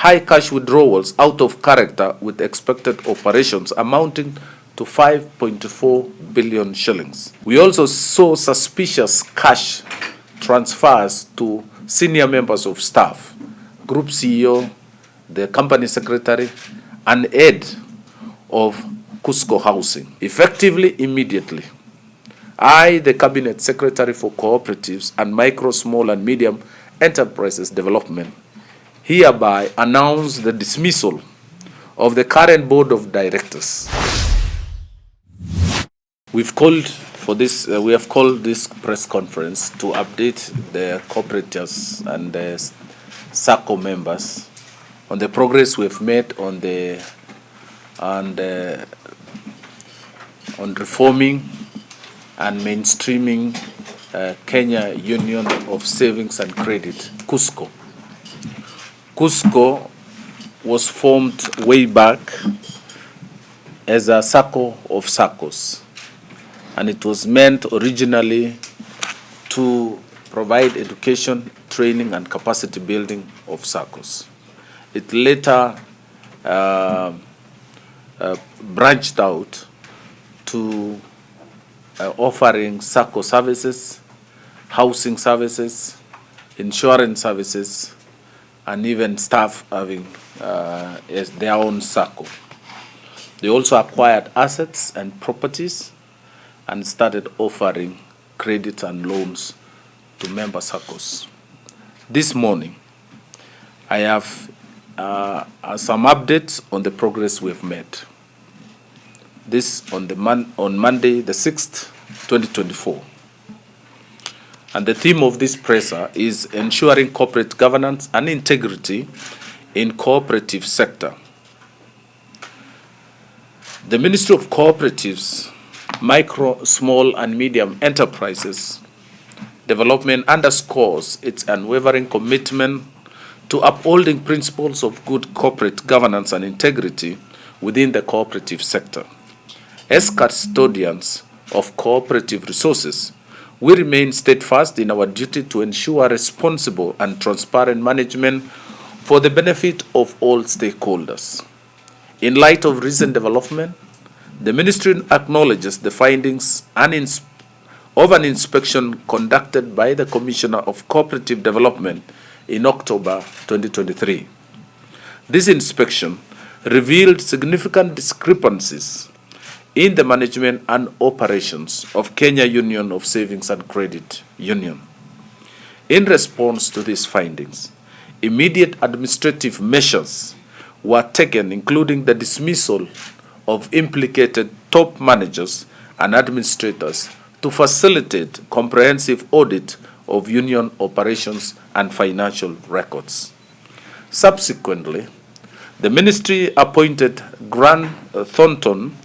high cash withdrawals out of character with expected operations amounting to 5.4 billion shillings. We also saw suspicious cash transfers to senior members of staff, Group CEO, the company secretary, and head of KUSCCO Housing. Effectively, immediately, I, the Cabinet Secretary for Cooperatives and Micro, Small and Medium Enterprises Development, hereby announce the dismissal of the current Board of Directors. We have called this press conference to update the cooperatives and the SACCO members on the progress we have made on reforming and mainstreaming Kenya Union of Savings and Credit, KUSCCO. KUSCCO was formed way back as a SACCO of SACCOs, and it was meant originally to provide education, training, and capacity building of SACCOs. It later branched out to offering SACCO services, housing services, insurance services, and even staff having as their own SACCO. They also acquired assets and properties and started offering credit and loans to member SACCOs. This morning, I have some updates on the progress we've made. This on Monday, the 6th, 2024. And the theme of this presser is ensuring corporate governance and integrity in cooperative sector. The Ministry of Cooperatives, Micro, Small and Medium Enterprises Development underscores its unwavering commitment to upholding principles of good corporate governance and integrity within the cooperative sector. As custodians of cooperative resources, we remain steadfast in our duty to ensure responsible and transparent management for the benefit of all stakeholders. In light of recent development, the Ministry acknowledges the findings of an inspection conducted by the Commissioner of Cooperative Development in October 2023. This inspection revealed significant discrepancies in the management and operations of Kenya Union of Savings and Credit Union. In response to these findings, immediate administrative measures were taken, including the dismissal of implicated top managers and administrators to facilitate comprehensive audit of union operations and financial records. Subsequently, the ministry appointed Grant Thornton,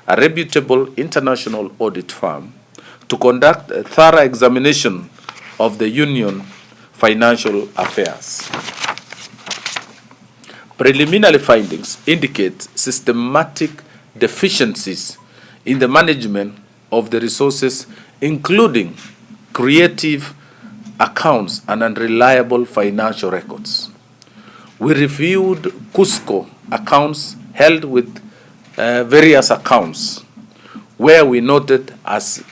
a reputable international audit firm, to conduct a thorough examination of the union financial affairs. Preliminary findings indicate systematic deficiencies in the management of the resources, including creative accounts and unreliable financial records. We reviewed KUSCCO accounts held with various accounts, where we noted as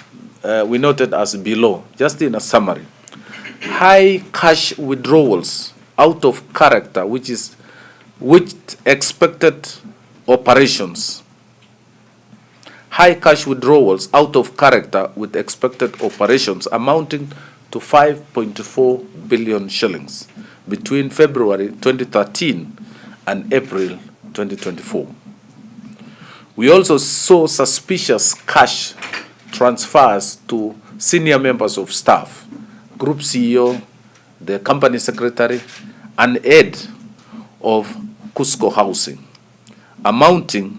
below, just in a summary: high cash withdrawals out of character, which expected operations. High cash withdrawals out of character with expected operations amounting to 5.4 billion shillings between February 2013 and April 2024. We also saw suspicious cash transfers to senior members of staff, Group CEO, the company secretary, and head of KUSCCO Housing, amounting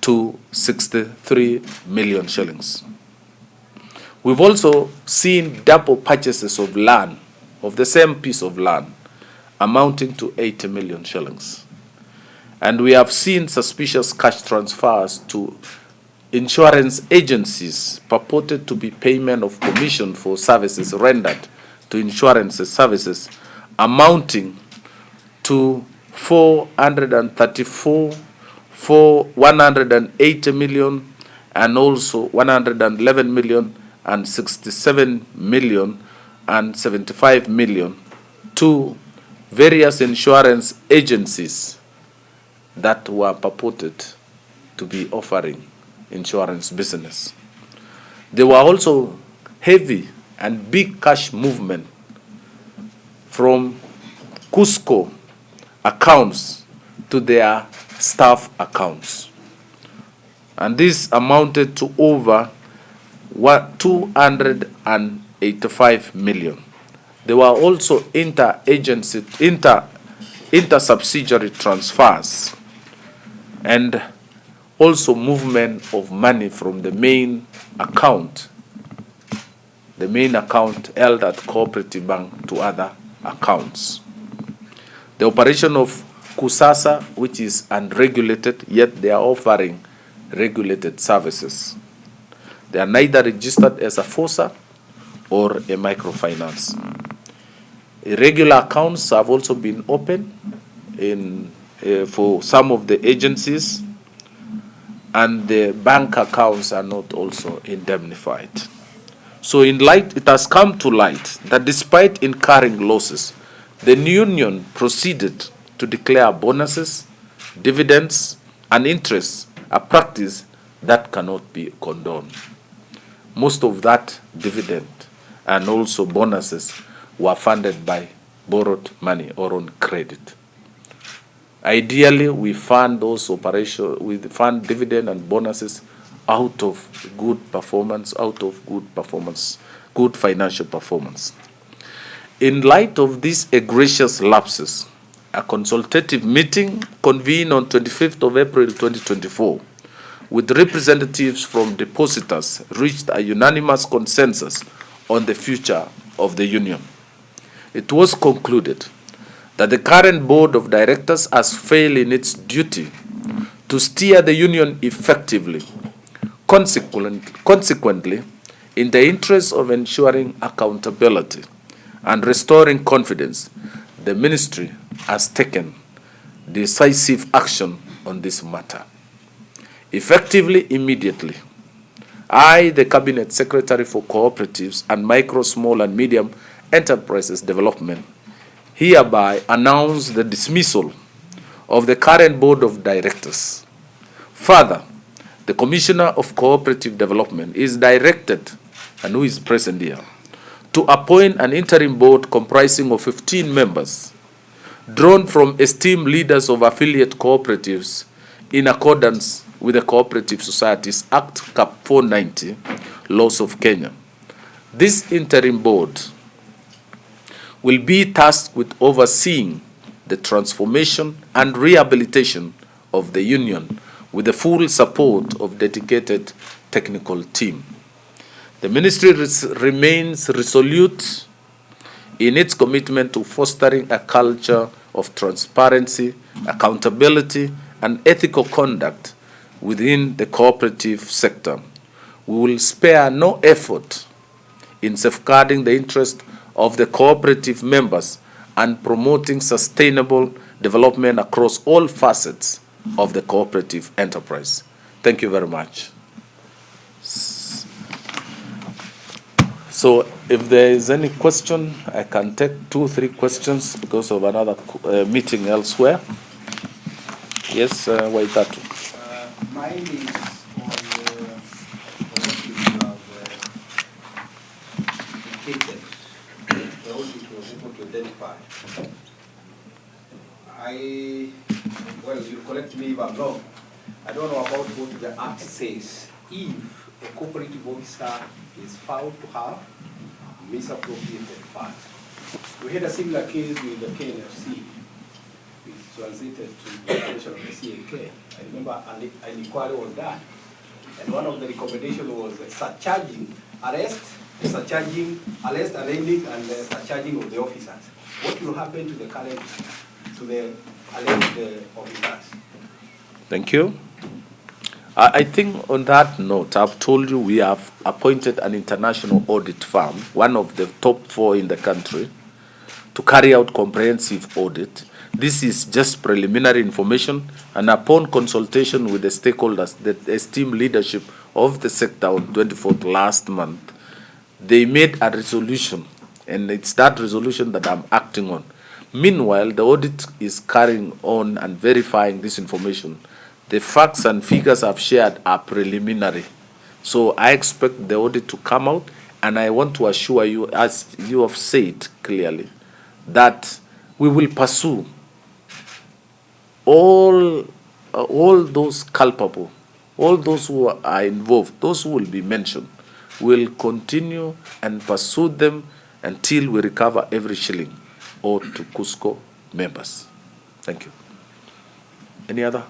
to 63 million shillings. We've also seen double purchases of land, of the same piece of land, amounting to 80 million shillings. And we have seen suspicious cash transfers to insurance agencies purported to be payment of commission for services rendered to insurance services, amounting to 434 for 180 million, and also 111 million and 67 million and 75 million to various insurance agencies that were purported to be offering insurance business. There were also heavy and big cash movement from KUSCCO accounts to their staff accounts. And this amounted to over 285 million. There were also inter-subsidiary transfers and also movement of money from the main account held at Cooperative Bank to other accounts. The operation of KUSCCO, which is unregulated, yet they are offering regulated services. They are neither registered as a FOSA or a microfinance. Irregular accounts have also been opened for some of the agencies, and the bank accounts are not also indemnified. So it has come to light that despite incurring losses, the union proceeded to declare bonuses, dividends, and interest, a practice that cannot be condoned. Most of that dividend and also bonuses were funded by borrowed money or on credit. Ideally, we fund those operations, we fund dividend and bonuses out of good financial performance. In light of these egregious lapses, a consultative meeting convened on 25th of April 2024 with representatives from depositors reached a unanimous consensus on the future of the union. It was concluded that the current board of directors has failed in its duty to steer the union effectively. Consequently, in the interest of ensuring accountability and restoring confidence, the ministry has taken decisive action on this matter. Effectively, immediately, I, the Cabinet Secretary for Cooperatives and Micro, Small and Medium Enterprises Development, hereby announce the dismissal of the current Board of Directors. Further, the Commissioner of Cooperative Development is directed, and who is present here, to appoint an interim board comprising of 15 members, drawn from esteemed leaders of affiliate cooperatives in accordance with the Cooperative Societies Act Cap 490 laws of Kenya. This interim board will be tasked with overseeing the transformation and rehabilitation of the union with the full support of dedicated technical team. The ministry remains resolute in its commitment to fostering a culture of transparency, accountability, and ethical conduct within the cooperative sector. We will spare no effort in safeguarding the interest of the cooperative members and promoting sustainable development across all facets of the cooperative enterprise. Thank you very much. So if there is any question, I can take 2-3 questions because of another meeting elsewhere. Yes, Waitatu. Mine is on what you have indicated, the audit was able to identify. Well, you correct me if I'm wrong. I don't know about what the Act says. If a cooperative officer is found to have misappropriated funds. We had a similar case with the KNFC, which translated to the violation of the CAK. I remember an inquiry was done, and one of the recommendations was surcharging, arrest, ending, and surcharging of the officers. What will happen to the alleged officers? Thank you. I think on that note, I've told you we have appointed an international audit firm, one of the top 4 in the country, to carry out comprehensive audit. This is just preliminary information, and upon consultation with the stakeholders, the esteemed leadership of the sector on 24th last month, they made a resolution, and it's that resolution that I'm acting on. Meanwhile, the audit is carrying on and verifying this information. The facts and figures I've shared are preliminary. So I expect the audit to come out, and I want to assure you, as you have said clearly, that we will pursue all those culpable, all those who are involved, those who will be mentioned, will continue and pursue them until we recover every shilling owed to KUSCCO members. Thank you. Any other?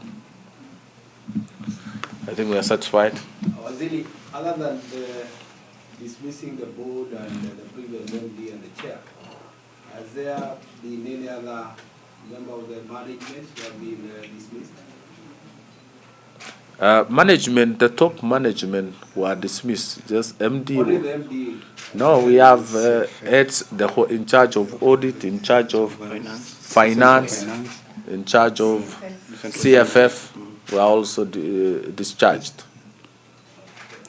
I think we are satisfied. Waziri, other than dismissing the board and the previous MD and the chair, has there been any other member of the management who have been dismissed? Management, the top management were dismissed. Just MD. Only the MD. No, we have heads in charge of audit, in charge of finance, in charge of CFF. Were also discharged.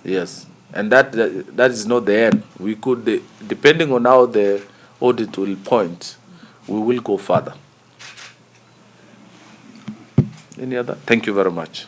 Yes, and that is not the end. We could, depending on how the audit will point, we will go further. Any other? Thank you very much.